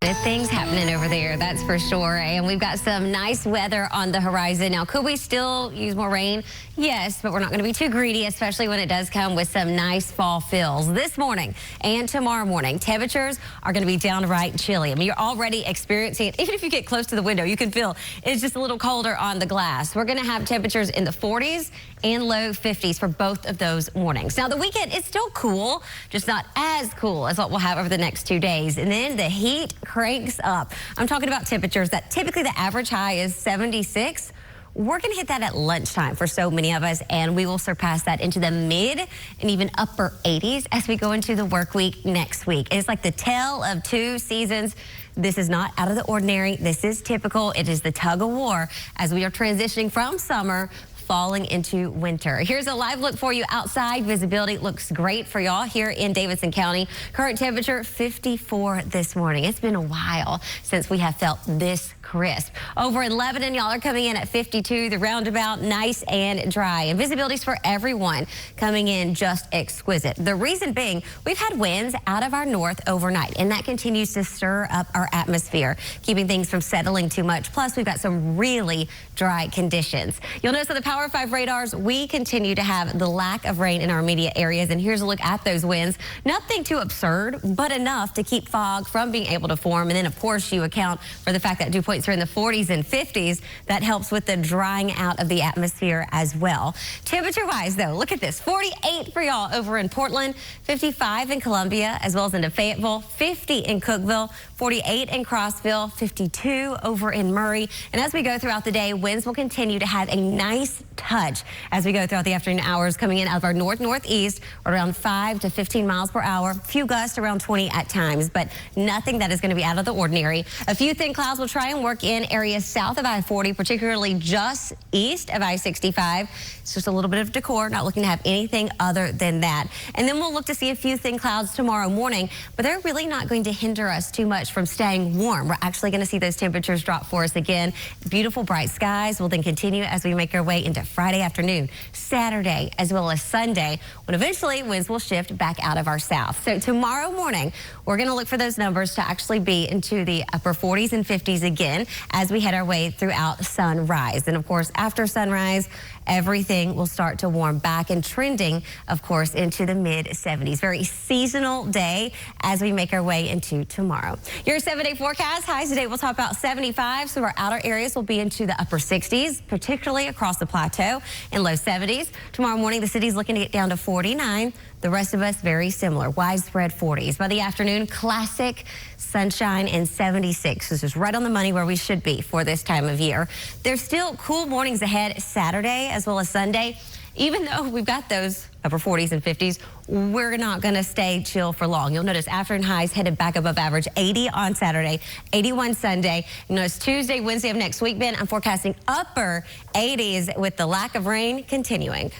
Good things happening over there, that's for sure. And we've got some nice weather on the horizon. Now, could we still use more rain? Yes, but we're not going to be too greedy, especially when it does come with some nice fall feels. This morning and tomorrow morning, temperatures are going to be downright chilly. I mean, you're already experiencing it. Even if you get close to the window, you can feel it's just a little colder on the glass. We're going to have temperatures in the 40s and low 50s for both of those mornings. Now, the weekend, it's still cool, just not as cool as what we'll have over the next 2 days. And then the heat cranks up. I'm talking about temperatures that typically the average high is 76. We're going to hit that at lunchtime for so many of us, and we will surpass that into the mid and even upper 80s as we go into the work week next week. It's like the tale of two seasons. This is not out of the ordinary. This is typical. It is the tug of war as we are transitioning from summer falling into winter. Here's a live look for you outside. Visibility looks great for y'all here in Davidson County. Current temperature 54 this morning. It's been a while since we have felt this crisp. Over in Lebanon, y'all are coming in at 52. The roundabout nice and dry. And visibility's for everyone coming in just exquisite. The reason being, we've had winds out of our north overnight, and that continues to stir up our atmosphere, keeping things from settling too much. Plus, we've got some really dry conditions. You'll notice on the Power 5 radars, we continue to have the lack of rain in our immediate areas. And here's a look at those winds. Nothing too absurd, but enough to keep fog from being able to form. And then, of course, you account for the fact that dew points are in the 40s and 50s. That helps with the drying out of the atmosphere as well. Temperature-wise, though, look at this. 48 for y'all over in Portland, 55 in Columbia, as well as into Fayetteville, 50 in Cookeville, 48 in Crossville, 52 over in Murray. And as we go throughout the day, winds will continue to have a nice touch as we go throughout the afternoon hours, coming in out of our northeast around 5 to 15 miles per hour. Few gusts around 20 at times, but nothing that is going to be out of the ordinary. A few thin clouds will try and work in areas south of I-40, particularly just east of I-65. It's just a little bit of decor, not looking to have anything other than that. And then we'll look to see a few thin clouds tomorrow morning, but they're really not going to hinder us too much from staying warm. We're actually going to see those temperatures drop for us again. Beautiful bright skies will then continue as we make our way into Friday afternoon, Saturday, as well as Sunday, when eventually winds will shift back out of our south. So tomorrow morning, we're going to look for those numbers to actually be into the upper 40s and 50s again as we head our way throughout sunrise. And of course, after sunrise, everything will start to warm back and trending, of course, into the mid 70s. Very seasonal day as we make our way into tomorrow. Your 7-day forecast. Highs today we'll talk about 75. So our outer areas will be into the upper 60s, particularly across the plateau, in low 70s. Tomorrow morning, the city's looking to get down to 49. The rest of us, very similar, widespread 40s. By the afternoon, classic sunshine and 76. This is right on the money where we should be for this time of year. There's still cool mornings ahead Saturday as well as Sunday. Even though we've got those upper 40s and 50s, we're not going to stay chill for long. You'll notice afternoon highs headed back above average, 80 on Saturday, 81 Sunday. You notice Tuesday, Wednesday of next week, Ben, I'm forecasting upper 80s with the lack of rain continuing.